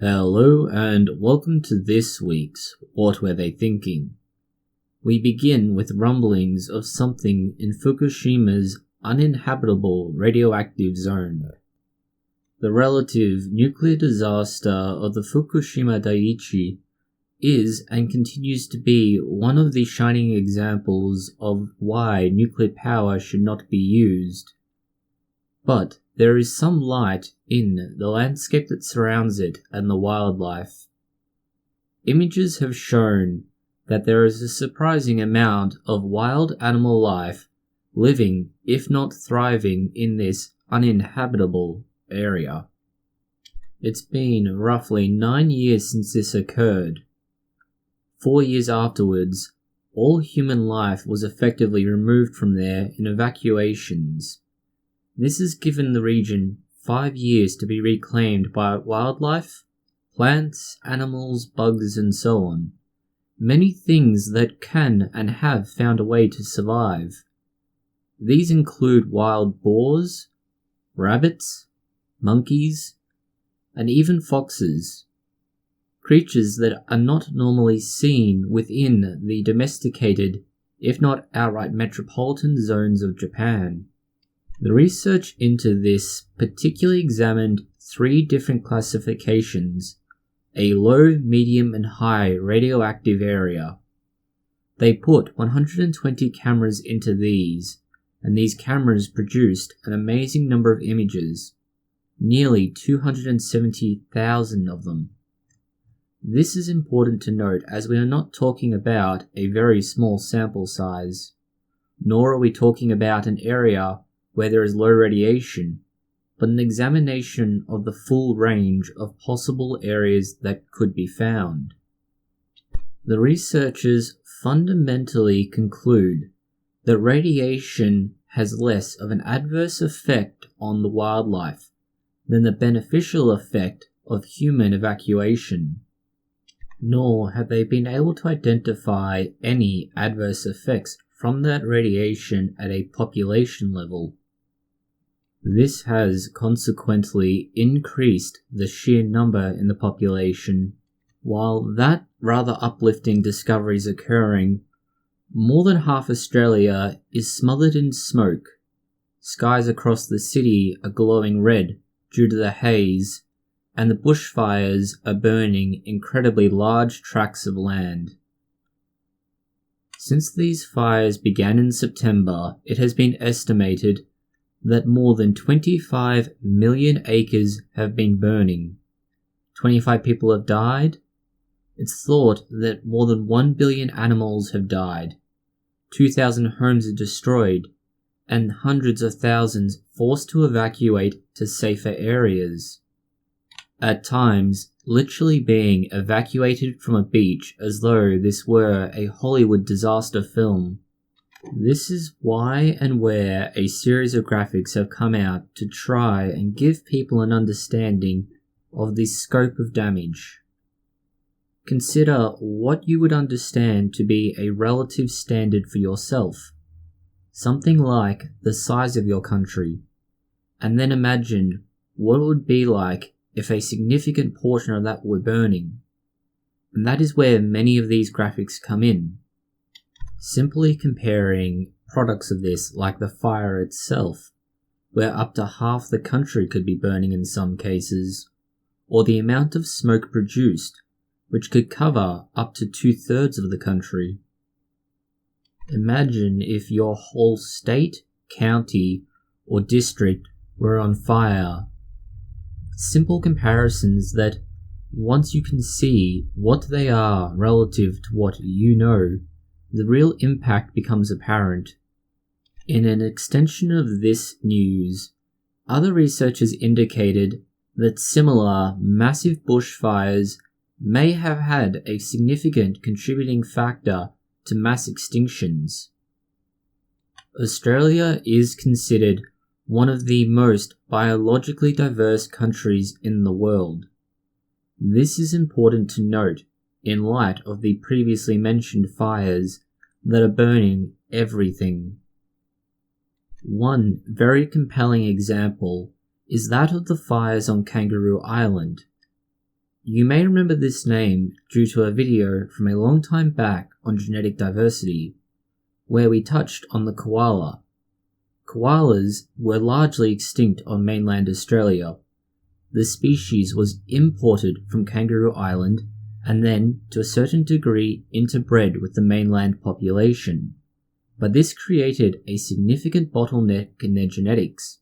Hello and welcome to this week's What Were They Thinking? We begin with rumblings of something in Fukushima's uninhabitable radioactive zone. The relative nuclear disaster of the Fukushima Daiichi is and continues to be one of the shining examples of why nuclear power should not be used. But there is some light in the landscape that surrounds it and the wildlife. Images have shown that there is a surprising amount of wild animal life living, if not thriving, in this uninhabitable area. It's been roughly 9 years since this occurred. 4 years afterwards, all human life was effectively removed from there in evacuations. This has given the region 5 years to be reclaimed by wildlife, plants, animals, bugs, and so on. Many things that can and have found a way to survive. These include wild boars, rabbits, monkeys, and even foxes. Creatures that are not normally seen within the domesticated, if not outright metropolitan zones of Japan. The research into this particularly examined 3 different classifications: a low, medium, and high radioactive area. They put 120 cameras into these, and these cameras produced an amazing number of images, nearly 270,000 of them. This is important to note as we are not talking about a very small sample size, nor are we talking about an area where there is low radiation, but an examination of the full range of possible areas that could be found. The researchers fundamentally conclude that radiation has less of an adverse effect on the wildlife than the beneficial effect of human evacuation. Nor have they been able to identify any adverse effects from that radiation at a population level. This has consequently increased the sheer number in the population. While that rather uplifting discovery is occurring, more than half Australia is smothered in smoke. Skies across the city are glowing red due to the haze, and the bushfires are burning incredibly large tracts of land. Since these fires began in September, it has been estimated that more than 25 million acres have been burning. 25 people have died. It's thought that more than 1 billion animals have died. 2,000 homes are destroyed, and hundreds of thousands forced to evacuate to safer areas. At times, literally being evacuated from a beach as though this were a Hollywood disaster film. This is why and where a series of graphics have come out to try and give people an understanding of the scope of damage. Consider what you would understand to be a relative standard for yourself, something like the size of your country, and then imagine what it would be like if a significant portion of that were burning. And that is where many of these graphics come in. Simply comparing products of this, like the fire itself, where up to half the country could be burning in some cases, or the amount of smoke produced, which could cover up to 2/3 of the country. Imagine if your whole state, county, or district were on fire. Simple comparisons that, once you can see what they are relative to what you know, the real impact becomes apparent. In an extension of this news, other researchers indicated that similar massive bushfires may have had a significant contributing factor to mass extinctions. Australia is considered one of the most biologically diverse countries in the world. This is important to note in light of the previously mentioned fires that are burning everything. One very compelling example is that of the fires on Kangaroo Island. You may remember this name due to a video from a long time back on genetic diversity, where we touched on the koala. Koalas were largely extinct on mainland Australia. The species was imported from Kangaroo Island and then, to a certain degree, interbred with the mainland population. But this created a significant bottleneck in their genetics.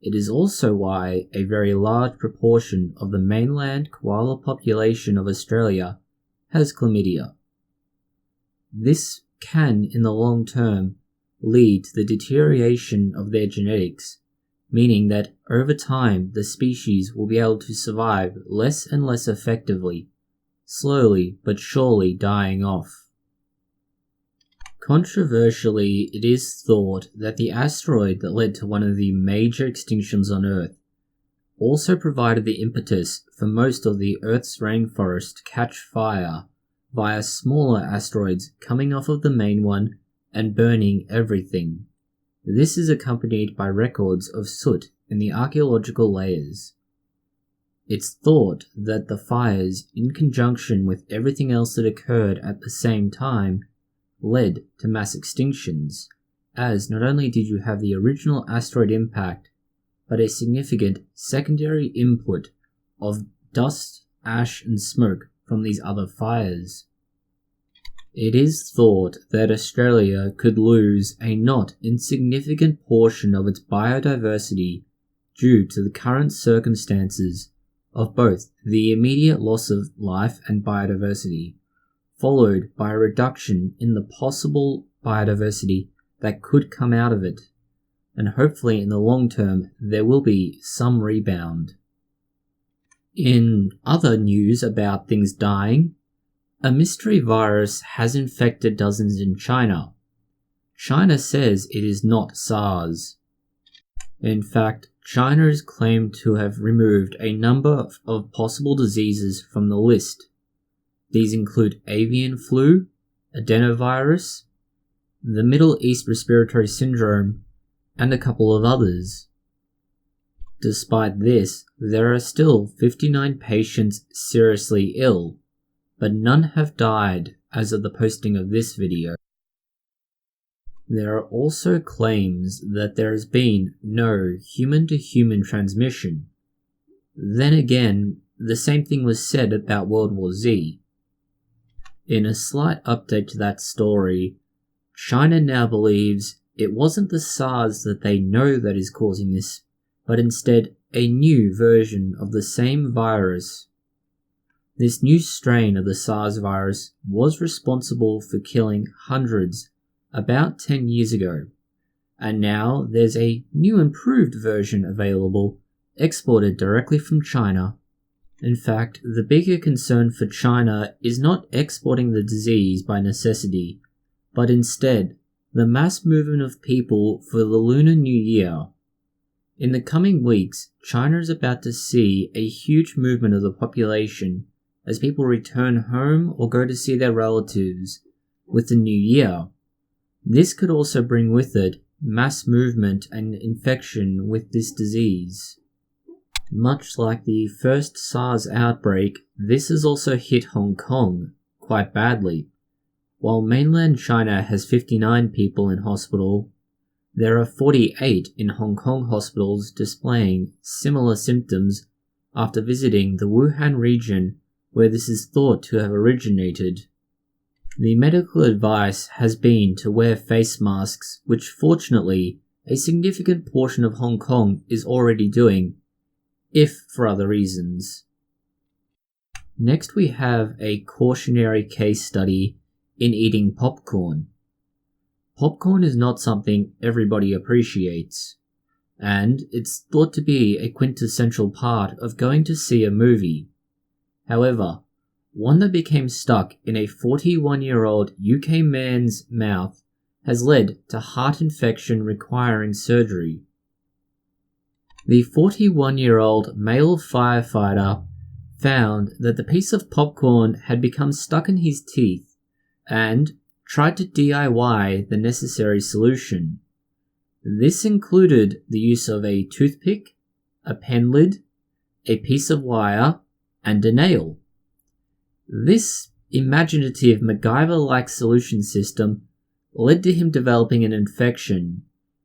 It is also why a very large proportion of the mainland koala population of Australia has chlamydia. This can, in the long term, lead to the deterioration of their genetics, meaning that over time the species will be able to survive less and less effectively, slowly but surely dying off. Controversially, it is thought that the asteroid that led to one of the major extinctions on Earth also provided the impetus for most of the Earth's rainforest to catch fire via smaller asteroids coming off of the main one and burning everything. This is accompanied by records of soot in the archaeological layers. It's thought that the fires, in conjunction with everything else that occurred at the same time, led to mass extinctions, as not only did you have the original asteroid impact, but a significant secondary input of dust, ash, and smoke from these other fires. It is thought that Australia could lose a not insignificant portion of its biodiversity due to the current circumstances of both the immediate loss of life and biodiversity, followed by a reduction in the possible biodiversity that could come out of it, and hopefully in the long term there will be some rebound. In other news about things dying, a mystery virus has infected dozens in China. China says it is not SARS. In fact, China is claimed to have removed a number of possible diseases from the list. These include avian flu, adenovirus, the Middle East respiratory syndrome, and a couple of others. Despite this, there are still 59 patients seriously ill, but none have died as of the posting of this video. There are also claims that there has been no human-to-human transmission. Then again, the same thing was said about World War Z. In a slight update to that story, China now believes it wasn't the SARS that they know that is causing this, but instead a new version of the same virus. This new strain of the SARS virus was responsible for killing hundreds about 10 years ago, and now there's a new improved version available, exported directly from China. In fact, the bigger concern for China is not exporting the disease by necessity, but instead the mass movement of people for the Lunar New Year. In the coming weeks, China is about to see a huge movement of the population as people return home or go to see their relatives with the new year. This could also bring with it mass movement and infection with this disease. Much like the first SARS outbreak, this has also hit Hong Kong quite badly. While mainland China has 59 people in hospital, there are 48 in Hong Kong hospitals displaying similar symptoms after visiting the Wuhan region where this is thought to have originated. The medical advice has been to wear face masks, which fortunately a significant portion of Hong Kong is already doing, if for other reasons. Next we have a cautionary case study in eating popcorn. Popcorn is not something everybody appreciates, and it's thought to be a quintessential part of going to see a movie. However, one that became stuck in a 41-year-old UK man's mouth has led to heart infection requiring surgery. The 41-year-old male firefighter found that the piece of popcorn had become stuck in his teeth and tried to DIY the necessary solution. This included the use of a toothpick, a pen lid, a piece of wire, and a nail. This imaginative MacGyver-like solution system led to him developing an infection,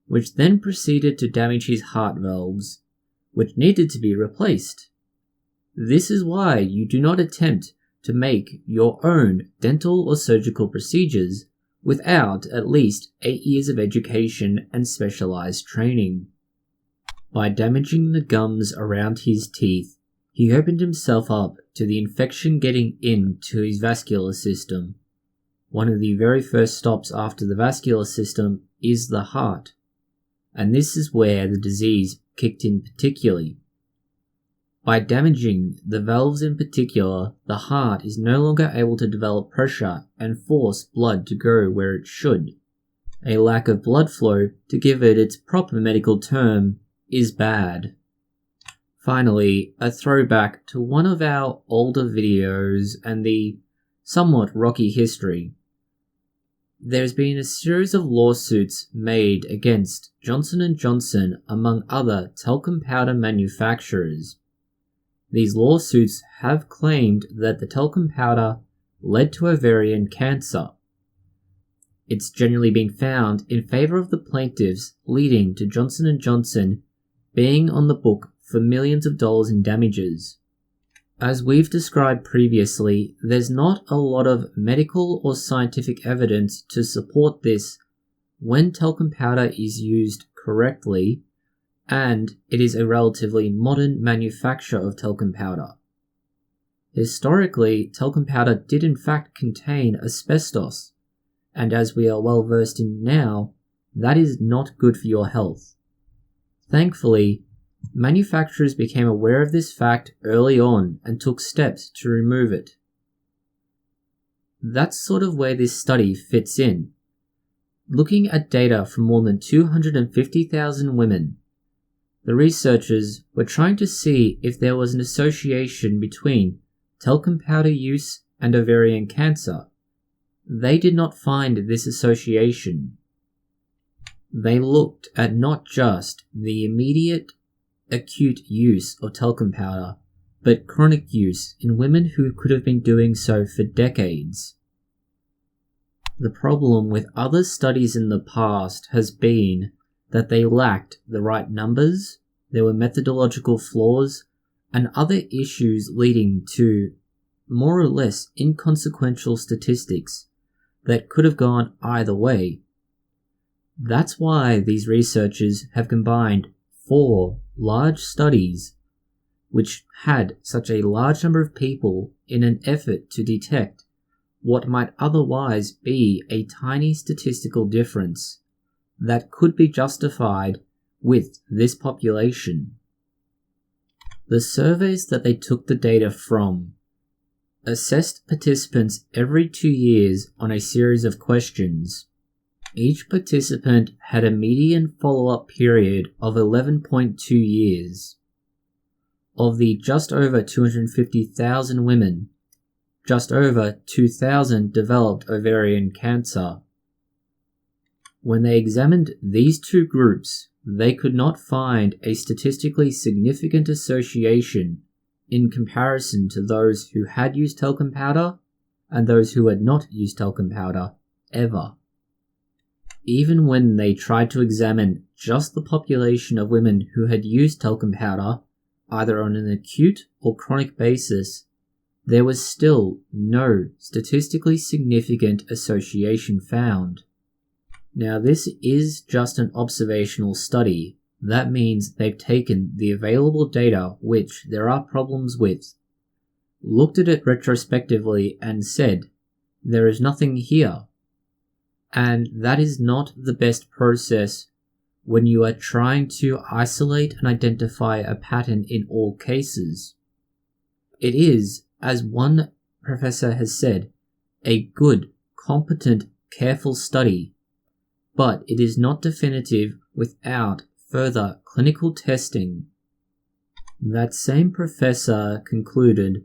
which then proceeded to damage his heart valves, which needed to be replaced. This is why you do not attempt to make your own dental or surgical procedures without at least 8 years of education and specialized training. By damaging the gums around his teeth, he opened himself up to the infection getting into his vascular system. One of the very first stops after the vascular system is the heart, and this is where the disease kicked in particularly. By damaging the valves in particular, the heart is no longer able to develop pressure and force blood to go where it should. A lack of blood flow, to give it its proper medical term, is bad. Finally, a throwback to one of our older videos and the somewhat rocky history. There's been a series of lawsuits made against Johnson & Johnson among other talcum powder manufacturers. These lawsuits have claimed that the talcum powder led to ovarian cancer. It's generally been found in favor of the plaintiffs, leading to Johnson & Johnson being on the book for millions of dollars in damages. As we've described previously, there's not a lot of medical or scientific evidence to support this when talcum powder is used correctly, and it is a relatively modern manufacture of talcum powder. Historically, talcum powder did in fact contain asbestos, and as we are well versed in now, that is not good for your health. Thankfully, manufacturers became aware of this fact early on and took steps to remove it. That's sort of where this study fits in. Looking at data from more than 250,000 women, the researchers were trying to see if there was an association between talcum powder use and ovarian cancer. They did not find this association. They looked at not just the immediate acute use of talcum powder, but chronic use in women who could have been doing so for decades. The problem with other studies in the past has been that they lacked the right numbers, there were methodological flaws, and other issues leading to more or less inconsequential statistics that could have gone either way. That's why these researchers have combined 4 large studies which had such a large number of people in an effort to detect what might otherwise be a tiny statistical difference that could be justified with this population. The surveys that they took the data from assessed participants every 2 years on a series of questions. Each participant had a median follow-up period of 11.2 years. Of the just over 250,000 women, just over 2,000 developed ovarian cancer. When they examined these two groups, they could not find a statistically significant association in comparison to those who had used talcum powder and those who had not used talcum powder ever. Even when they tried to examine just the population of women who had used talcum powder, either on an acute or chronic basis, there was still no statistically significant association found. Now, this is just an observational study. That means they've taken the available data, which there are problems with, looked at it retrospectively and said, there is nothing here. And that is not the best process when you are trying to isolate and identify a pattern in all cases. It is, as one professor has said, a good, competent, careful study, but it is not definitive without further clinical testing. That same professor concluded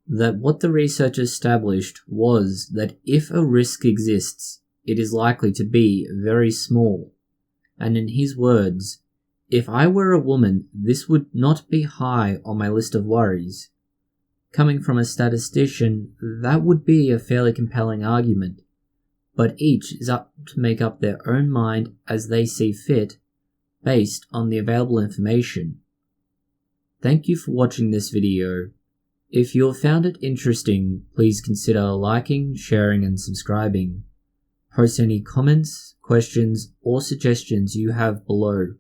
that what the research established was that if a risk exists, it is likely to be very small. And in his words, if I were a woman, this would not be high on my list of worries. Coming from a statistician, that would be a fairly compelling argument, but each is up to make up their own mind as they see fit, based on the available information. Thank you for watching this video. If you have found it interesting, please consider liking, sharing, and subscribing. Post any comments, questions, or suggestions you have below.